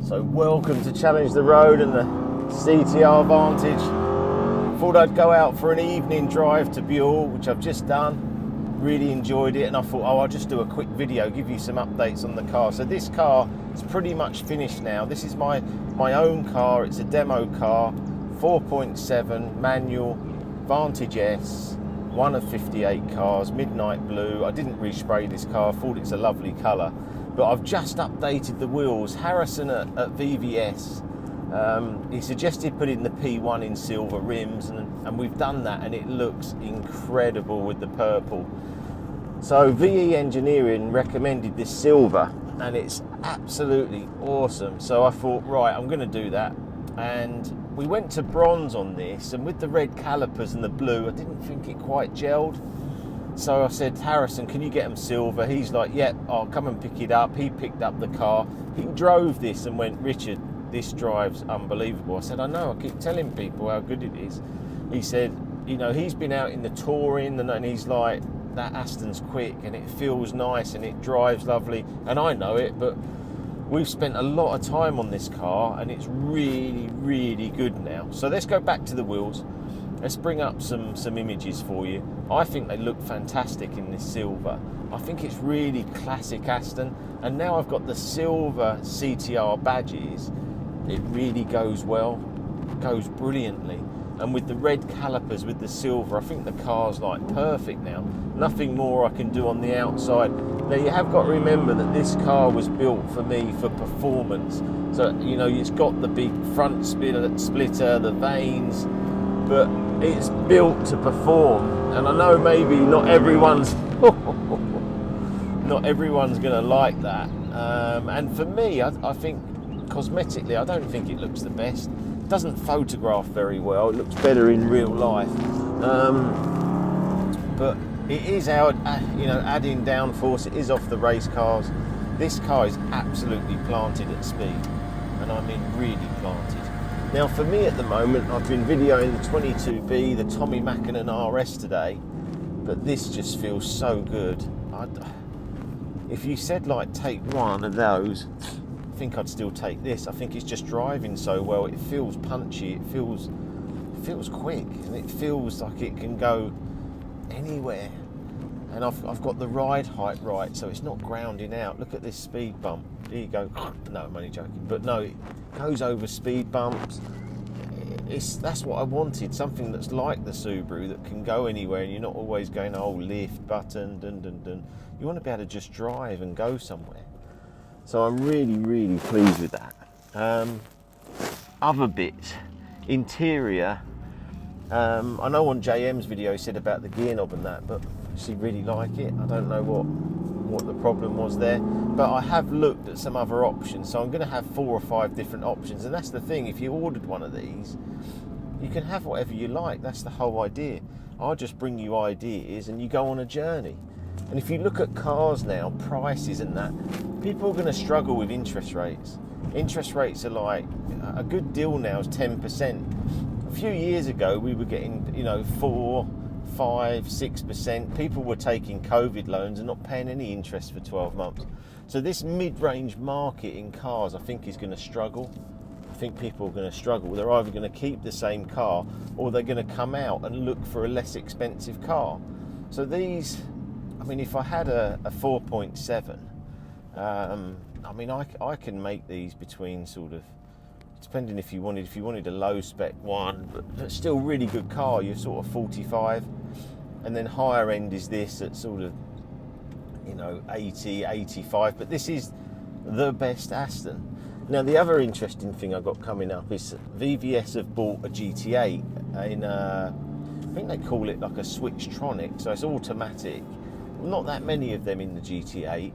So welcome to Challenge the Road and the CTR Vantage. Thought I'd go out for an evening drive to Bewl, which I've just done. Really enjoyed it, and I thought, I'll just do a quick video, give you some updates on the car. So this car is pretty much finished now. This is my own car. It's a demo car, 4.7 Manual Vantage S, one of 58 cars, midnight blue. I didn't respray this car, thought it's a lovely colour. But I've just updated the wheels. Harrison at VVS, he suggested putting the P1 in silver rims, and we've done that, and it looks incredible with the purple. So VE Engineering recommended this silver, and it's absolutely awesome. So I thought, right, I'm going to do that. And we went to bronze on this, and with the red calipers and the blue, I didn't think it quite gelled. So I said, Harrison, can you get them silver? He's like, yep, I'll come and pick it up. He picked up the car. He drove this and went, Richard, this drives unbelievable. I said, I know, I keep telling people how good it is. He said, you know, he's been out in the touring, and he's like, that Aston's quick and it feels nice and it drives lovely. And I know it, but we've spent a lot of time on this car and it's really, really good now. So let's go back to the wheels. Let's bring up some images for you. I think they look fantastic in this silver. I think it's really classic Aston. And now I've got the silver CTR badges. It really goes well, goes brilliantly. And with the red calipers, with the silver, I think the car's like perfect now. Nothing more I can do on the outside. Now you have got to remember that this car was built for me for performance. So, you know, it's got the big front splitter, the vanes, but it's built to perform. And I know maybe not everyone's going to like that. And for me, I think cosmetically, I don't think it looks the best. It doesn't photograph very well. It looks better in real life. But it is adding downforce. It is off the race cars. This car is absolutely planted at speed, and I mean really planted. Now for me at the moment, I've been videoing the 22B, the Tommy Mackinnon RS today, but this just feels so good. If you said like take one of those, I think I'd still take this. I think it's just driving so well. It feels punchy. It feels quick, and it feels like it can go anywhere. And I've got the ride height right, so it's not grounding out. Look at this speed bump. There you go. No, I'm only joking. But no, it goes over speed bumps. That's what I wanted. Something that's like the Subaru that can go anywhere, and you're not always going, oh, lift, button, dun, dun, dun. You want to be able to just drive and go somewhere. So I'm really, really pleased with that. Other bits, interior. I know on JM's video he said about the gear knob and that, but I actually really like it. I don't know what the problem was there, but I have looked at some other options. So I'm going to have 4 or 5 different options, and that's the thing. If you ordered one of these, you can have whatever you like. That's the whole idea. I'll just bring you ideas, and you go on a journey. And if you look at cars now, prices and that, people are going to struggle with interest rates. Interest rates are like, a good deal now is 10%. A few years ago, we were getting, 4, 5, 6%. People were taking COVID loans and not paying any interest for 12 months. So this mid-range market in cars, I think, is going to struggle. I think people are going to struggle. They're either going to keep the same car, or they're going to come out and look for a less expensive car. So these, I mean, if I had a 4.7, I mean, I can make these between sort of, depending if you wanted a low spec one, but still really good car, you're sort of 45, and then higher end is this at sort of 80, 85, but this is the best Aston. Now the other interesting thing I got coming up is VVS have bought a GT8 in I think they call it like a Switchtronic, so it's automatic. Not that many of them in the GT8.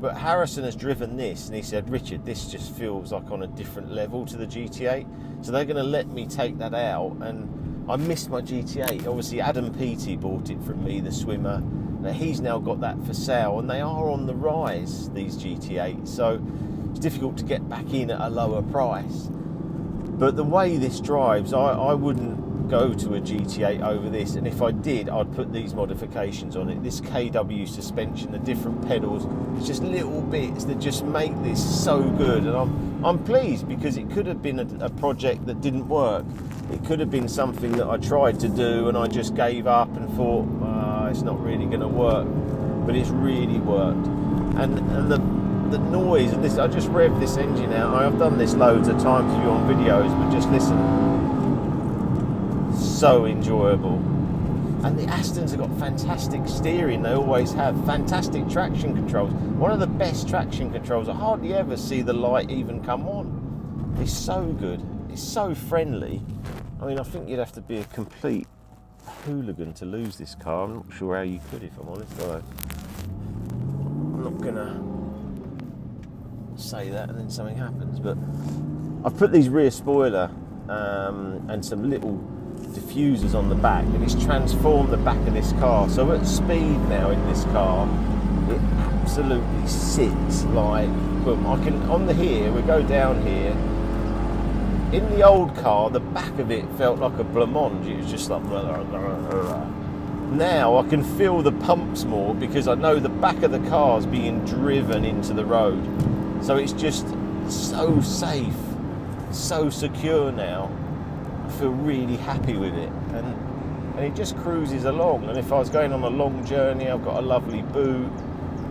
But Harrison has driven this, and he said, Richard, this just feels like on a different level to the GT8. So they're going to let me take that out, and I missed my GT8. Obviously, Adam Peaty bought it from me, the swimmer. Now, he's now got that for sale, and they are on the rise, these GT8s. So it's difficult to get back in at a lower price. But the way this drives, I wouldn't go to a GT8 over this, and if I did, I'd put these modifications on it. This KW suspension, the different pedals, it's just little bits that just make this so good, and I'm pleased, because it could have been a project that didn't work. It could have been something that I tried to do and I just gave up and thought, it's not really going to work, but it's really worked. And the noise, and this, I just revved this engine out. I've done this loads of times for you on videos, but just listen. So enjoyable. And the Astons have got fantastic steering, they always have. Fantastic traction controls. One of the best traction controls. I hardly ever see the light even come on. It's so good. It's so friendly. I mean, I think you'd have to be a complete hooligan to lose this car. I'm not sure how you could, if I'm honest. I'm not gonna say that and then something happens, but I've put these rear spoiler and some little diffusers on the back, and it's transformed the back of this car. So at speed now in this car, it absolutely sits like boom. I can, on the here, we go down here. In the old car, the back of it felt like a blancmange. It was just like blah, blah, blah, blah. Now I can feel the pumps more, because I know the back of the car's being driven into the road. So it's just so safe, so secure now. I feel really happy with it, and it just cruises along. And if I was going on a long journey, I've got a lovely boot.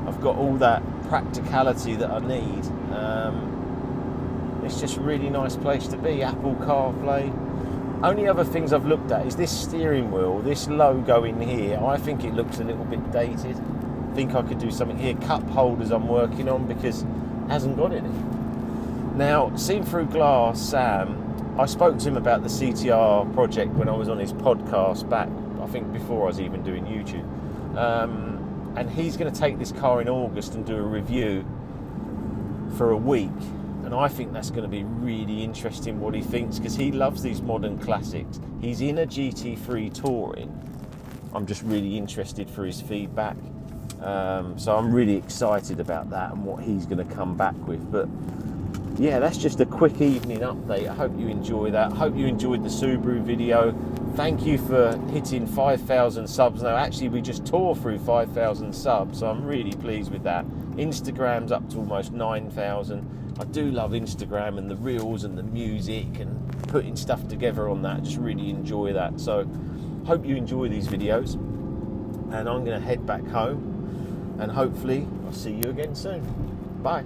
I've got all that practicality that I need. It's just a really nice place to be. Apple CarPlay. Only other things I've looked at is this steering wheel, this logo in here. I think it looks a little bit dated. I think I could do something here. Cup holders I'm working on, because it hasn't got any. Now, seen through glass, Sam, I spoke to him about the CTR project when I was on his podcast back, I think before I was even doing YouTube. And he's going to take this car in August and do a review for a week. And I think that's going to be really interesting what he thinks, because he loves these modern classics. He's in a GT3 touring. I'm just really interested for his feedback. So I'm really excited about that and what he's going to come back with. But yeah, that's just a quick evening update. I hope you enjoy that. I hope you enjoyed the Subaru video. Thank you for hitting 5,000 subs now. Actually, we just tore through 5,000 subs, so I'm really pleased with that. Instagram's up to almost 9,000. I do love Instagram and the reels and the music and putting stuff together on that. Just really enjoy that. So hope you enjoy these videos, and I'm going to head back home, and hopefully I'll see you again soon. Bye.